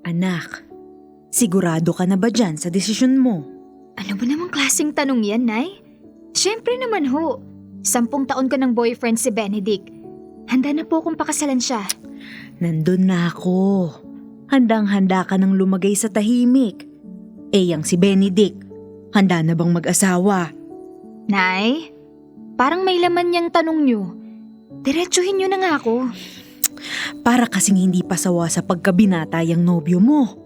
Anak, sigurado ka na ba dyan sa desisyon mo? Ano ba namang klaseng tanong yan, Nay? Siyempre naman ho. 10 taon ko ng boyfriend si Benedict. Handa na po akong pakasalan siya. Nandun na ako. Handang-handa ka nang lumagay sa tahimik. Yang si Benedict, handa na bang mag-asawa? Nay, parang may laman niyang tanong niyo. Diretsuhin niyo na nga ako. Para kasing hindi pasawa sa pagkabinata yung nobyo mo.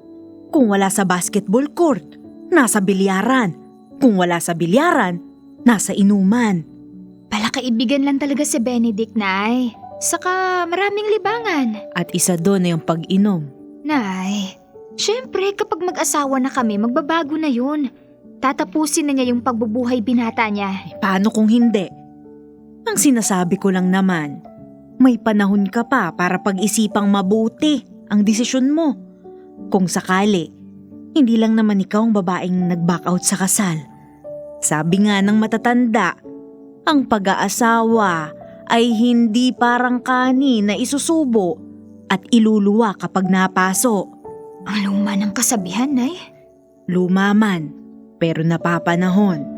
Kung wala sa basketball court, nasa bilyaran. Kung wala sa bilyaran, nasa inuman. Palakaibigan lang talaga si Benedict, Nay. Saka maraming libangan. At isa doon na yung pag-inom. Nay, syempre kapag mag-asawa na kami, magbabago na yun. Tatapusin na niya yung pagbubuhay binata niya. Paano kung hindi? Ang sinasabi ko lang naman, may panahon ka pa para pag-isipang mabuti ang desisyon mo. Kung sakali, hindi lang naman ikaw ang babaeng nag-back out sa kasal. Sabi nga ng matatanda, ang pag-aasawa ay hindi parang kanin na isusubo at iluluwa kapag napaso. Ang luma ng kasabihan, Nay. Luma man, pero napapanahon.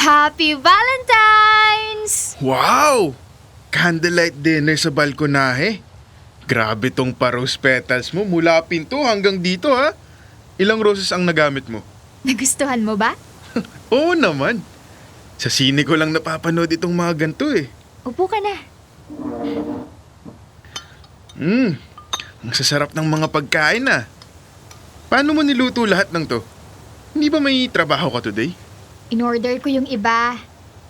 Happy Valentine's! Wow! Candlelight dinner sa balkonahe. Grabe tong pa-rose petals mo mula pinto hanggang dito ha. Ilang roses ang nagamit mo? Nagustuhan mo ba? Oo naman. Sa sine ko lang napapanood itong mga ganito eh. Upo ka na. Ang sasarap ng mga pagkain ah. Paano mo niluto lahat ng to? Hindi ba may trabaho ka today? In-order ko yung iba.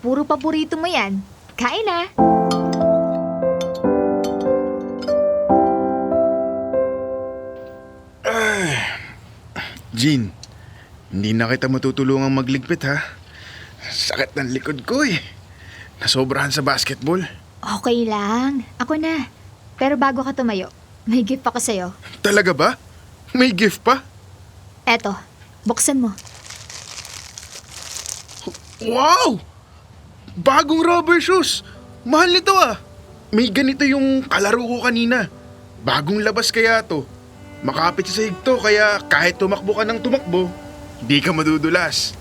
Puro paborito mo yan. Kain na. Jean, hindi na kita matutulungang magligpit ha. Sakit ng likod ko eh. Nasobrahan sa basketball. Okay lang. Ako na. Pero bago ka tumayo, may gift ako sa'yo. Talaga ba? May gift pa? Eto, buksan mo. Wow! Bagong rubber shoes! Mahal nito ah! May ganito yung kalaro ko kanina. Bagong labas kaya to. Makapit sa higto kaya kahit tumakbo ka ng tumakbo, hindi ka madudulas.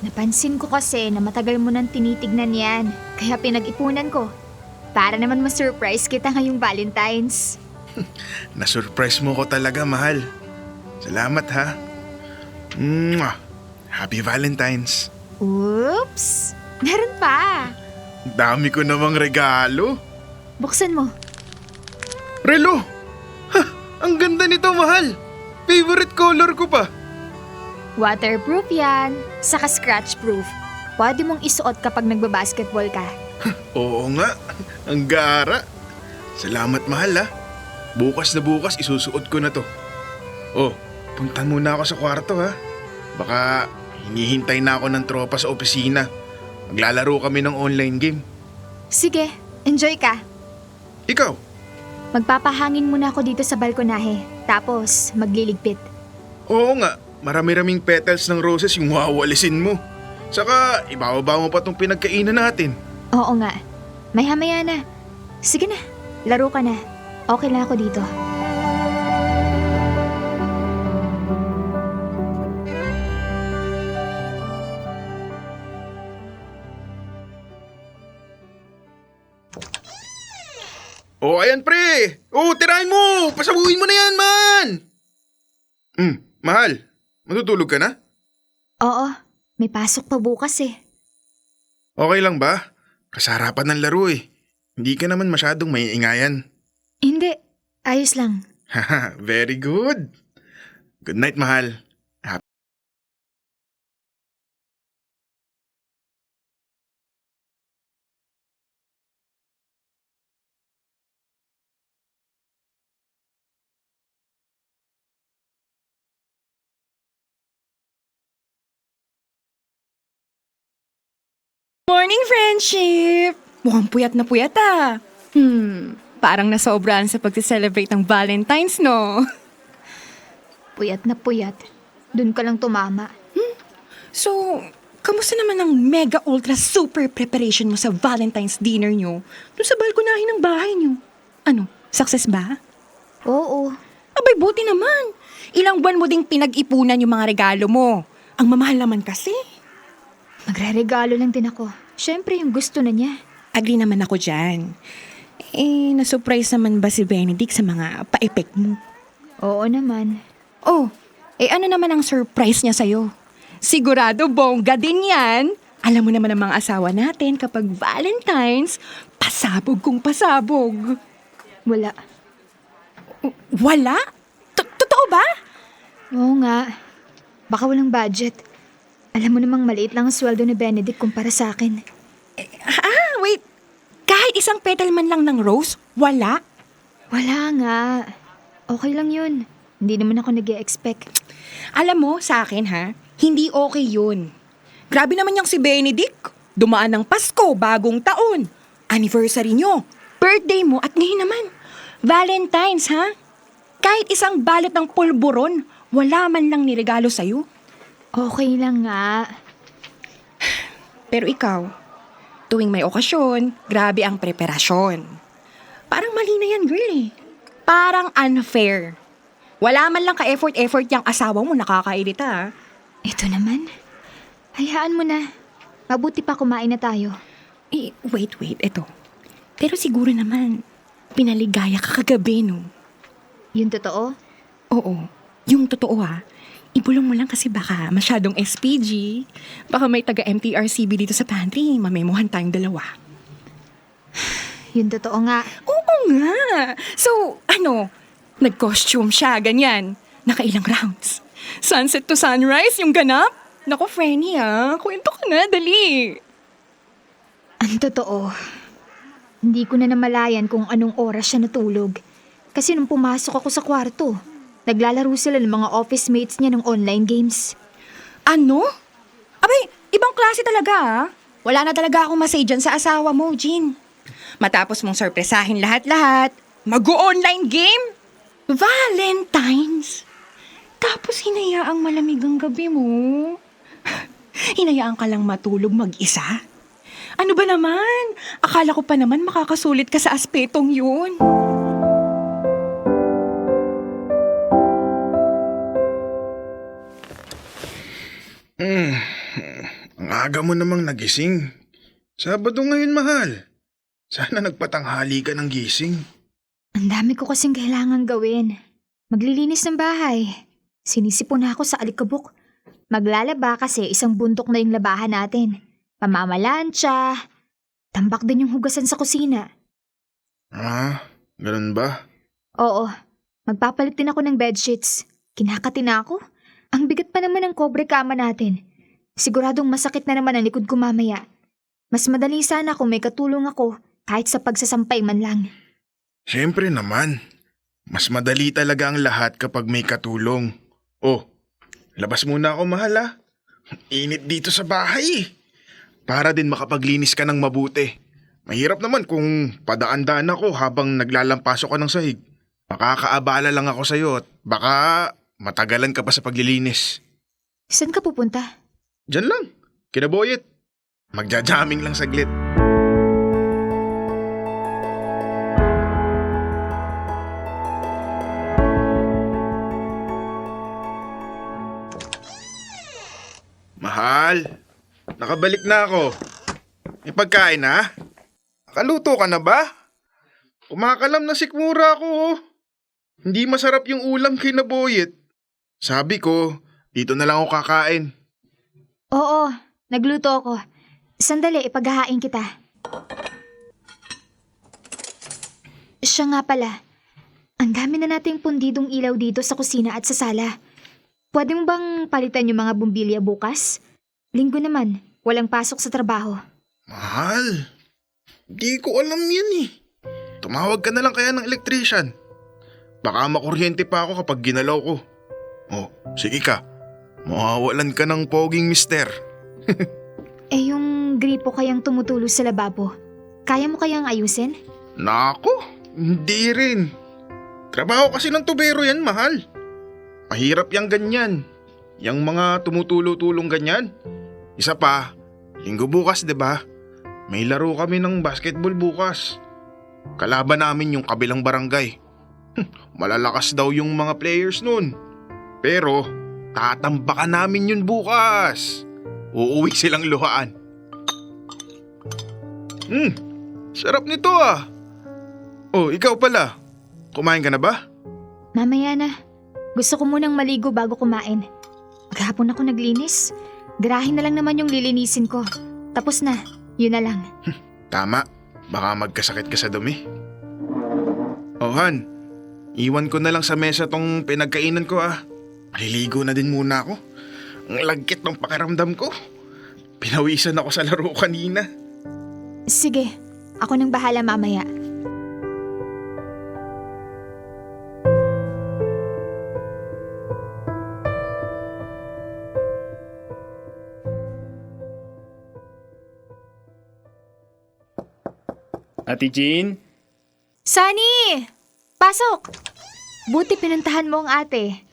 Napansin ko kasi na matagal mo nang tinitignan yan. Kaya pinag-ipunan ko. Para naman ma-surprise kita ngayong Valentine's. Na-surprise mo ko talaga, mahal. Salamat ha. Mwah! Happy Valentine's. Oops! Meron pa. Dami ko namang regalo. Buksan mo. Relo! Ha! Ang ganda nito, mahal! Favorite color ko pa. Waterproof yan. Saka scratch-proof. Pwede mong isuot kapag nagbabasketball ka. Oo nga, ang gara. Salamat, mahal ha. Bukas na bukas isusuot ko na to. Oh, punta muna ako sa kwarto ha. Baka hinihintay na ako ng tropa sa opisina. Maglalaro kami ng online game. Sige, enjoy ka. Ikaw? Magpapahangin muna ako dito sa balkonahe. Tapos, magliligpit. Oo nga, marami-raming petals ng roses yung wawalisin mo. Saka, ibababa mo pa tong pinagkainan natin. Oo nga. Maya-maya na. Sige na, laro ka na. Okay lang ako dito. Oh, ayan pre! Oh, tirahin mo! Pasabuhin mo na yan, man! Mahal, matutulog ka na? Oo, may pasok pa bukas eh. Okay lang ba? Kasarapan ng laro eh. Hindi ka naman masyadong maiingayan. Hindi, ayos lang. Haha, very good. Good night, mahal. Morning, friendship! Mukhang puyat na puyat ah. Parang nasobrahan sa pag-celebrate ng Valentine's, no? Puyat na puyat. Doon ka lang tumama. So, kamusta naman ang mega ultra super preparation mo sa Valentine's dinner nyo? Doon sa balkonahe ng bahay nyo. Ano, success ba? Oo. Abay, buti naman. Ilang buwan mo ding pinag-ipunan yung mga regalo mo. Ang mamahal naman kasi. Magre-regalo lang din ako. Siyempre, yung gusto na niya. Agree naman ako dyan. Na-surprise naman ba si Benedict sa mga pa-effect mo? Oo naman. Oh, ano naman ang surprise niya sa'yo? Sigurado bongga din yan. Alam mo naman ang mga asawa natin kapag Valentine's, pasabog kung pasabog. Wala. Wala? Totoo ba? Oo nga. Baka walang budget. Alam mo namang maliit lang ang sweldo ni Benedict kumpara sa akin. Wait. Kahit isang petal man lang ng rose, wala? Wala nga. Okay lang yun. Hindi naman ako nag-e-expect. Alam mo, sa akin ha, hindi okay yun. Grabe naman yung si Benedict. Dumaan ng Pasko, bagong taon. Anniversary nyo, birthday mo, at ngayon naman, Valentine's ha? Kahit isang balot ng pulburon, wala man lang niregalo sa'yo. Okay lang nga. Pero ikaw, tuwing may okasyon, grabe ang preparasyon. Parang mali na yan, girl eh. Parang unfair. Wala man lang ka-effort yung asawa mo, nakakairita ha. Ito naman. Hayaan mo na. Mabuti pa kumain na tayo. Wait, eto. Pero siguro naman, pinaligaya ka kagabi, no? Yun totoo? Oo, yung totoo ha. Ibulong mo lang kasi baka masyadong SPG. Baka may taga-MTRCB dito sa pantry, mamemohan tayong dalawa. Yun totoo nga. Oo nga. So, nag-costume siya, ganyan. Nakailang rounds. Sunset to sunrise, yung ganap. Nako, Frenny kwento ka na, dali. Ang totoo. Hindi ko na namalayan kung anong oras siya natulog. Kasi nung pumasok ako sa kwarto, naglalaro sila ng mga office mates niya ng online games. Ano? Abay, ibang klase talaga Wala na talaga akong masay dyan sa asawa mo, Jean. Matapos mong sorpresahin lahat-lahat, mag-online game? Valentine's? Tapos hinayaang malamig ang gabi mo? Hinayaan ka lang matulog mag-isa? Ano ba naman? Akala ko pa naman makakasulit ka sa aspetong yun. Ang aga mo namang nagising. Sabado ngayon, mahal. Sana nagpatanghali ka ng gising. Ang dami ko kasing kailangan gawin. Maglilinis ng bahay. Sinisipon na ako sa alikabok. Maglalaba kasi isang bundok na yung labahan natin. Pamamalansya. Tambak din yung hugasan sa kusina. Ganun ba? Oo, magpapalit din ako ng bedsheets. Kinakati na ako. Ang bigat pa naman ng kobre kama natin. Siguradong masakit na naman ang likod ko mamaya. Mas madali sana kung may katulong ako kahit sa pagsasampay man lang. Siyempre naman. Mas madali talaga ang lahat kapag may katulong. Oh, labas muna ako, mahal. Init dito sa bahay. Para din makapaglinis ka ng mabuti. Mahirap naman kung padaan-daan ako habang naglalampasok ka ng sahig. Makakaabala lang ako sa'yo at baka matagalan ka pa sa paglilinis. Saan ka pupunta? Diyan lang, kinaboyet. Magja-jamming lang saglit. Mahal, nakabalik na ako. May pagkain na? Nakaluto ka na ba? Kumakalam na sikmura ako. Hindi masarap yung ulam kinaboyet. Sabi ko, dito na lang ako kakain. Oo, nagluto ako. Sandali, ipaghahain kita. Siya nga pala. Ang dami na nating pundidong ilaw dito sa kusina at sa sala. Pwede mo bang palitan yung mga bumbilya bukas? Linggo naman, walang pasok sa trabaho. Mahal, di ko alam yan eh. Tumawag ka na lang kaya ng electrician. Baka makuryente pa ako kapag ginalaw ko. Oh, sige ka. Mawawalan ka ng poging mister. Yung gripo kayang tumutulo sa lababo, kaya mo kayang ayusin? Nako, hindi rin. Trabaho kasi ng tubero yan, mahal. Mahirap yang ganyan. Yang mga tumutulo-tulong ganyan. Isa pa, linggo bukas 'di ba? May laro kami ng basketball bukas. Kalaban namin yung kabilang barangay. Malalakas daw yung mga players nun. Pero tatambakan namin yun bukas. Uuwi silang luhaan. Sarap nito ah. Oh, ikaw pala. Kumain ka na ba? Mamaya na. Gusto ko munang maligo bago kumain. Maghapon ako naglinis. Garahin na lang naman yung lilinisin ko. Tapos na. Yun na lang. Tama. Baka magkasakit ka sa dumi. Oh, Han. Iwan ko na lang sa mesa tong pinagkainan ko ah. Maliligo na din muna ako. Ang lagkit ng pakiramdam ko. Pinawisan ako sa laro kanina. Sige. Ako nang bahala mamaya. Ate Jean? Sunny! Pasok! Buti pinuntahan mo ang ate.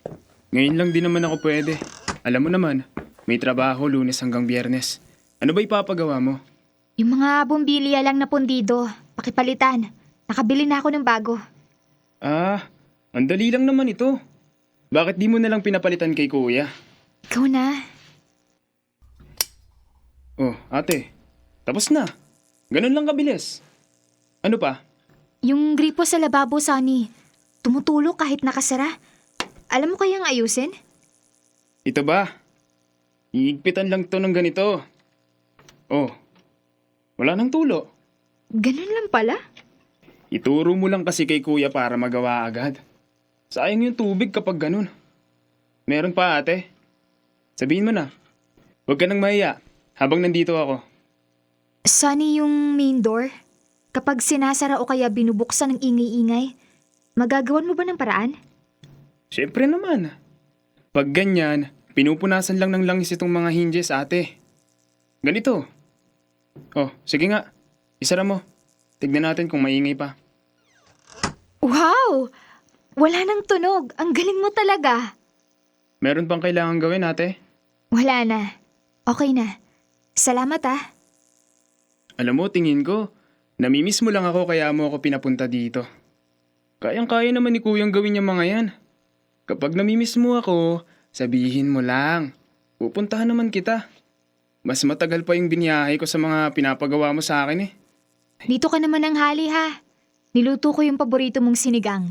Ngayon lang din naman ako pwede. Alam mo naman, may trabaho Lunes hanggang Biyernes. Ano ba ipapagawa mo? Yung mga bumbilya lang na pundido. Pakipalitan. Nakabili na ako ng bago. Ah, ang dali lang naman ito. Bakit di mo na lang pinapalitan kay kuya? Ikaw na. Oh, ate, tapos na. Ganun lang kabilis. Ano pa? Yung gripo sa lababo, Sunny. Tumutulo kahit nakasara. Alam mo kayang ayusin? Ito ba? Iigpitan lang to ng ganito. Oh, wala nang tulo. Ganun lang pala? Ituro mo lang kasi kay kuya para magawa agad. Sayang yung tubig kapag ganun. Meron pa ate. Sabihin mo na. Huwag ka nang mahiya habang nandito ako. Sunny, yung main door. Kapag sinasara o kaya binubuksan ng ingay-ingay, magagawan mo ba ng paraan? Siyempre naman. Pag ganyan, pinupunasan lang ng langis itong mga hinges ate. Ganito. Oh, sige nga. Isara mo. Tignan natin kung maingay pa. Wow! Wala nang tunog. Ang galing mo talaga. Meron pang kailangan gawin ate? Wala na. Okay na. Salamat ah. Alam mo, tingin ko, namimiss mo lang ako kaya mo ako pinapunta dito. Kayang-kaya naman ni kuyang gawin yung mga yan. Kapag namimiss mo ako, sabihin mo lang. Pupuntahan naman kita. Mas matagal pa yung biniyahe ko sa mga pinapagawa mo sa akin eh. Dito ka naman ng hali ha. Niluto ko yung paborito mong sinigang.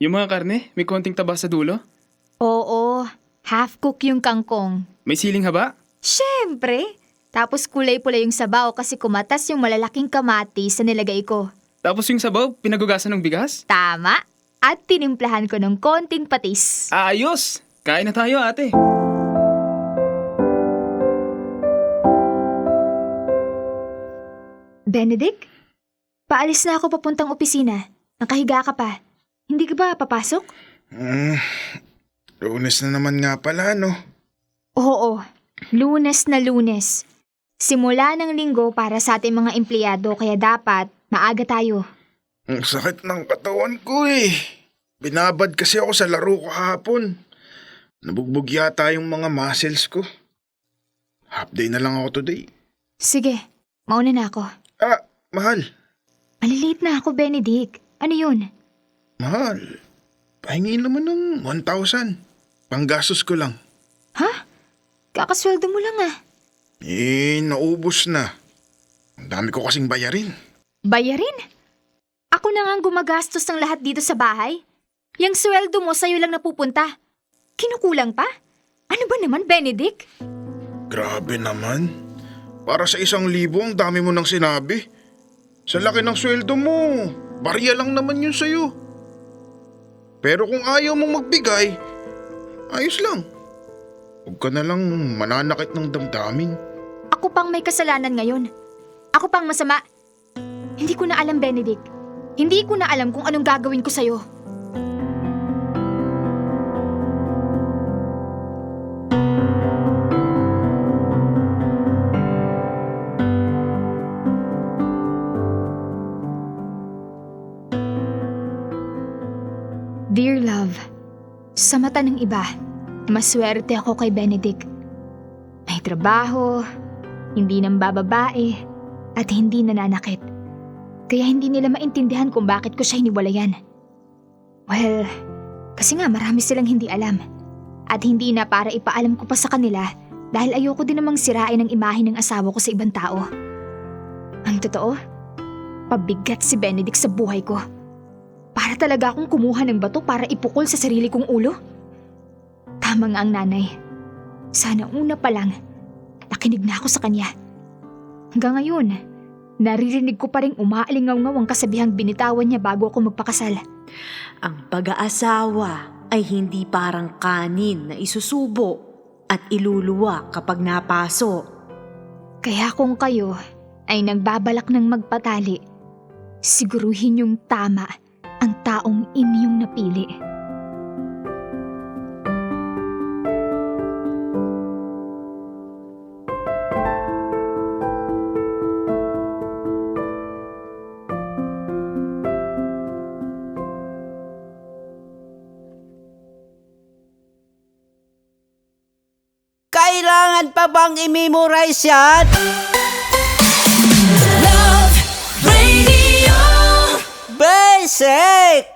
Yung mga karne, may konting taba sa dulo? Oo, half-cook yung kangkong. May siling haba? Siyempre! Tapos kulay-pula yung sabaw kasi kumatas yung malalaking kamatis sa nilagay ko. Tapos yung sabaw, pinagugasan ng bigas? Tama! At tinimplahan ko ng konting patis. Ayos! Kain na tayo ate. Benedict? Paalis na ako papuntang opisina. Nakahiga ka pa. Hindi ka ba papasok? Lunes na naman nga pala, no? Oo, Lunes na Lunes. Simula ng linggo para sa ating mga empleyado kaya dapat maaga tayo. Ang sakit ng katawan ko eh. Binabad kasi ako sa laro kahapon. Nabugbog yata yung mga muscles ko. Half day na lang ako today. Sige, mauna na ako. Ah, mahal. Malilate na ako, Benedict. Ano yun? Mahal. Pahingin naman ng 1,000. Panggastos ko lang. Ha? Kakasweldo mo lang ah. Naubos na. Ang dami ko kasing bayarin. Bayarin? Ako na nga ang gumagastos ng lahat dito sa bahay. Yang sweldo mo sa'yo lang napupunta. Kinukulang pa? Ano ba naman, Benedict? Grabe naman. Para sa 1,000 ang dami mo nang sinabi. Sa laki ng sweldo mo, barya lang naman yun sa'yo. Pero kung ayaw mong magbigay, ayos lang. Huwag ka na lang mananakit ng damdamin. Ako pang may kasalanan ngayon. Ako pang masama. Hindi ko na alam, Benedict. Hindi ko na alam kung anong gagawin ko sa'yo. Dear love, sa mata ng iba, Maswerte ako kay Benedict. May trabaho, hindi nang bababae, at hindi nananakit. Kaya hindi nila maintindihan kung bakit ko siya hiniwalayan. Well, kasi nga marami silang hindi alam. At hindi na para ipaalam ko pa sa kanila dahil ayoko din namang sirain ang imahe ng asawa ko sa ibang tao. Ang totoo, pabigat si Benedict sa buhay ko. Para talaga akong kumuha ng bato para ipukol sa sarili kong ulo. Tama nga ang nanay. Sana una pa lang, nakinig na ako sa kanya. Hanggang ngayon, naririnig ko pa rin umaalingaw-ngaw ang kasabihang binitawan niya bago ako magpakasal. Ang pag-aasawa ay hindi parang kanin na isusubo at iluluwa kapag napaso. Kaya kung kayo ay nagbabalak ng magpatali, siguruhin yung tama ang taong inyong napili. Kailangan pa bang i-memorize yan? Love Radio. Basic!